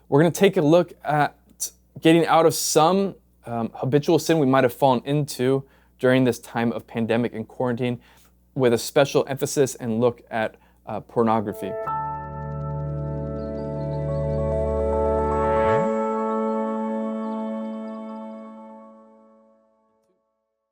We're going to take a look at getting out of some habitual sin we might have fallen into during this time of pandemic and quarantine, with a special emphasis and look at pornography.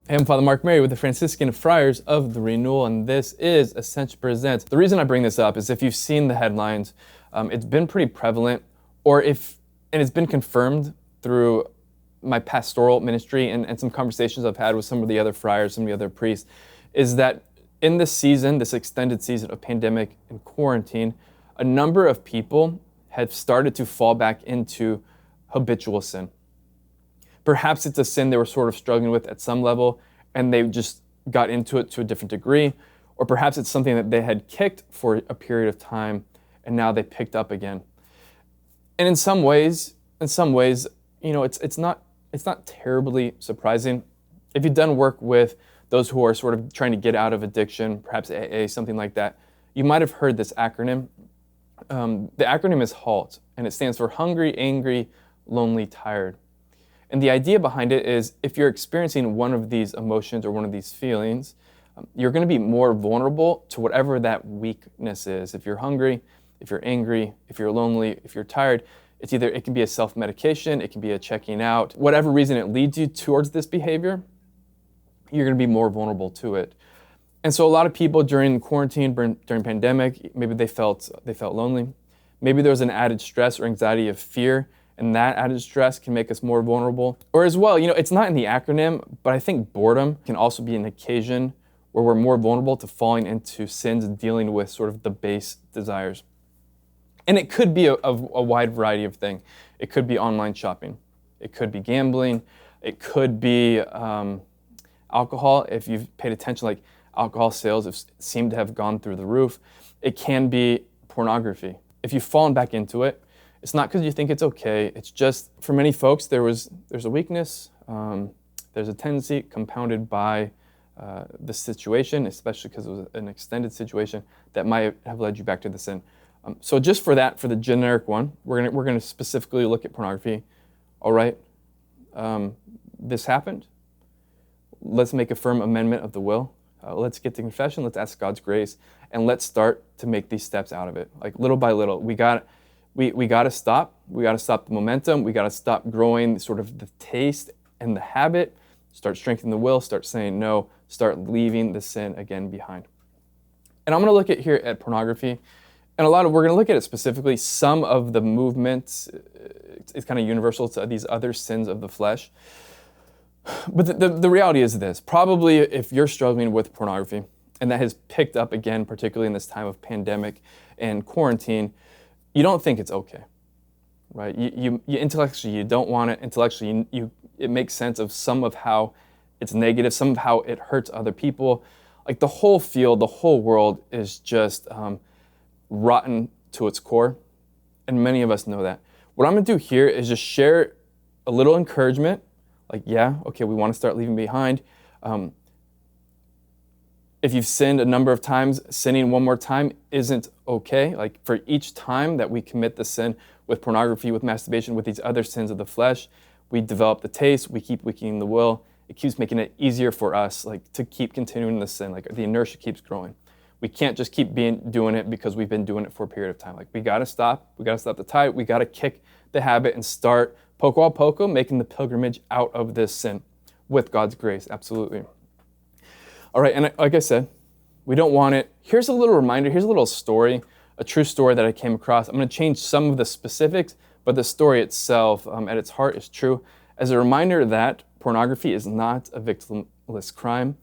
Hey, I'm Father Mark Mary with the Franciscan Friars of the Renewal, and this is Ascension Presents. The reason I bring this up is if you've seen the headlines, it's been pretty prevalent, and it's been confirmed through my pastoral ministry and some conversations I've had with some of the other friars, some of the other priests, is that in this season, this extended season of pandemic and quarantine, a number of people have started to fall back into habitual sin. Perhaps it's a sin they were sort of struggling with at some level, and they just got into it to a different degree. Or perhaps it's something that they had kicked for a period of time, and now they picked up again. And in some ways, you know, it's not terribly surprising. If you've done work with those who are sort of trying to get out of addiction, perhaps AA, something like that, you might have heard this acronym. The acronym is HALT, and it stands for hungry, angry, lonely, tired. And the idea behind it is if you're experiencing one of these emotions or one of these feelings, you're going to be more vulnerable to whatever that weakness is. If you're hungry, if you're angry, if you're lonely, if you're tired, it can be a self-medication, it can be a checking out. Whatever reason it leads you towards this behavior, you're going to be more vulnerable to it. And so a lot of people during quarantine, during pandemic, maybe they felt lonely. Maybe there was an added stress or anxiety of fear, and that added stress can make us more vulnerable. Or as well, you know, it's not in the acronym, but I think boredom can also be an occasion where we're more vulnerable to falling into sins and dealing with sort of the base desires. And it could be a wide variety of things. It could be online shopping. It could be gambling. It could be alcohol. If you've paid attention, like alcohol sales seem to have gone through the roof. It can be pornography. If you've fallen back into it, it's not because you think it's okay. It's just, for many folks, there's a weakness. There's a tendency compounded by the situation, especially because it was an extended situation that might have led you back to the sin. So just for the generic one, we're gonna specifically look at pornography. All right, this happened. Let's make a firm amendment of the will. Let's get to confession. Let's ask God's grace, and let's start to make these steps out of it. Like little by little, we got to stop. We got to stop the momentum. We got to stop growing sort of the taste and the habit. Start strengthening the will. Start saying no. Start leaving the sin again behind. And I'm going to look at pornography, and we're going to look at it specifically. Some of the movements, it's kind of universal to these other sins of the flesh. But the reality is this: probably if you're struggling with pornography, and that has picked up again, particularly in this time of pandemic and quarantine, you don't think it's okay, right? You intellectually, you don't want it. Intellectually, it makes sense of some of how it's negative, some of how it hurts other people. Like the whole field, the whole world is just rotten to its core, and many of us know that. What I'm gonna do here is just share a little encouragement, like, yeah, okay, we wanna start leaving behind. If you've sinned a number of times, sinning one more time isn't okay. Like for each time that we commit the sin with pornography, with masturbation, with these other sins of the flesh, we develop the taste, we keep weakening the will. It keeps making it easier for us to keep continuing the sin. Like the inertia keeps growing. We can't just keep doing it because we've been doing it for a period of time. Like we gotta stop the tide, we gotta kick the habit and start poco a poco making the pilgrimage out of this sin with God's grace, absolutely. All right, and like I said, we don't want it. Here's a little reminder, here's a little story, a true story that I came across. I'm gonna change some of the specifics, but the story itself, at its heart, is true. As a reminder that pornography is not a victimless crime,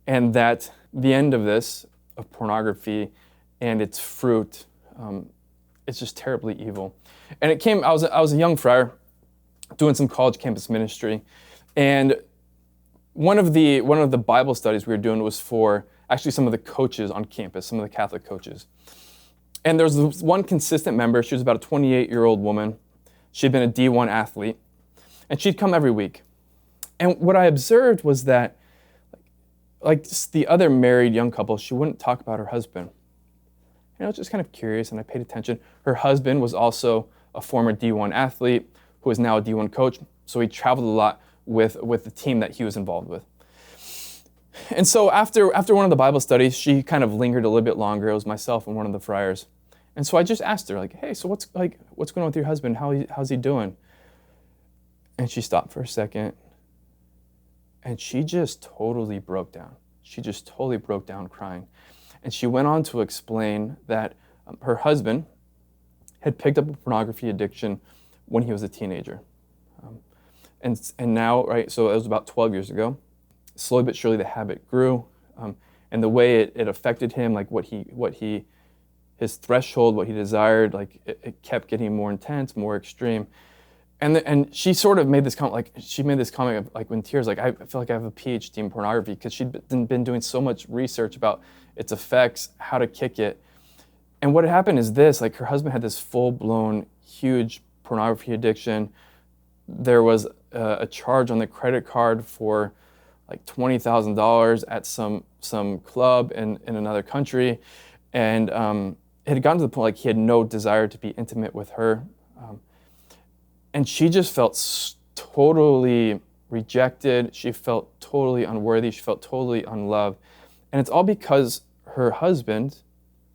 and that the end of pornography and its fruit, it's just terribly evil. And I was a young friar doing some college campus ministry, and one of the Bible studies we were doing was for actually some of the coaches on campus, some of the Catholic coaches. And there was this one consistent member. She was about a 28-year-old woman. She'd been a D1 athlete, and she'd come every week. And what I observed was that, like just the other married young couple, she wouldn't talk about her husband. And I was just kind of curious, and I paid attention. Her husband was also a former D1 athlete who is now a D1 coach. So he traveled a lot with the team that he was involved with. And so after one of the Bible studies, she kind of lingered a little bit longer. It was myself and one of the friars. And so I just asked her, like, hey, so what's going on with your husband? How's he doing? And she stopped for a second. And she just totally broke down. She just totally broke down crying. And she went on to explain that her husband had picked up a pornography addiction when he was a teenager. And now, right, so it was about 12 years ago. Slowly but surely the habit grew. And the way it affected him, like his threshold, what he desired, like it kept getting more intense, more extreme. And she sort of made this comment, like she made this comment of, like, in tears, like, I feel like I have a PhD in pornography, because she'd been doing so much research about its effects, how to kick it. And what had happened is this, like, her husband had this full-blown, huge pornography addiction. There was a charge on the credit card for like $20,000 at some club in another country. And it had gotten to the point, like, he had no desire to be intimate with her. And she just felt totally rejected. She felt totally unworthy. She felt totally unloved. And it's all because her husband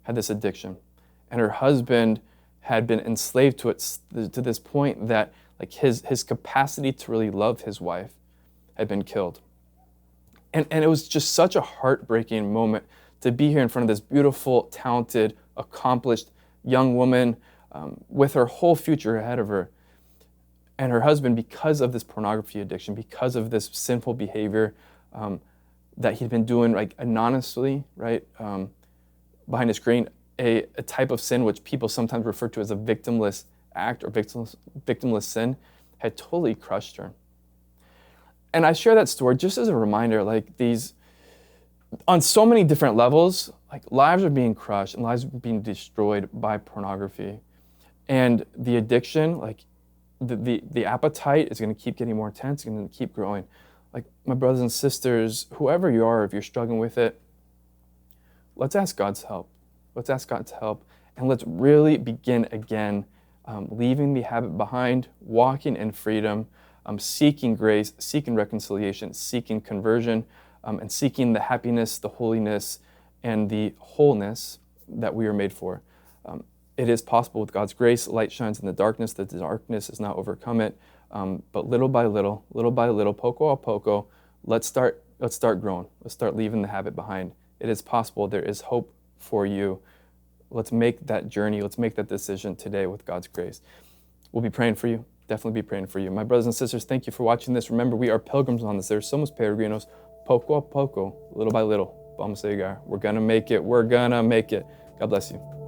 had this addiction. And her husband had been enslaved to it to this point that, like, his capacity to really love his wife had been killed. And it was just such a heartbreaking moment to be here in front of this beautiful, talented, accomplished young woman with her whole future ahead of her. And her husband, because of this pornography addiction, because of this sinful behavior that he'd been doing, like, anonymously, right, behind a screen, a type of sin which people sometimes refer to as a victimless act or victimless sin, had totally crushed her. And I share that story just as a reminder, like, these, on so many different levels, like, lives are being crushed and lives are being destroyed by pornography. And the addiction, like, the appetite is going to keep getting more intense, and going to keep growing. Like, my brothers and sisters, whoever you are, if you're struggling with it, let's ask God's help. Let's ask God's help, and let's really begin again, leaving the habit behind, walking in freedom, seeking grace, seeking reconciliation, seeking conversion, and seeking the happiness, the holiness, and the wholeness that we are made for. It is possible with God's grace. Light shines in the darkness does not overcome it. But little by little, poco a poco, let's start growing. Let's start leaving the habit behind. It is possible. There is hope for you. Let's make that journey. Let's make that decision today with God's grace. We'll be praying for you. Definitely be praying for you. My brothers and sisters, thank you for watching this. Remember, we are pilgrims on this. There's somos peregrinos, poco a poco, little by little. Vamos a llegar. We're going to make it. We're going to make it. God bless you.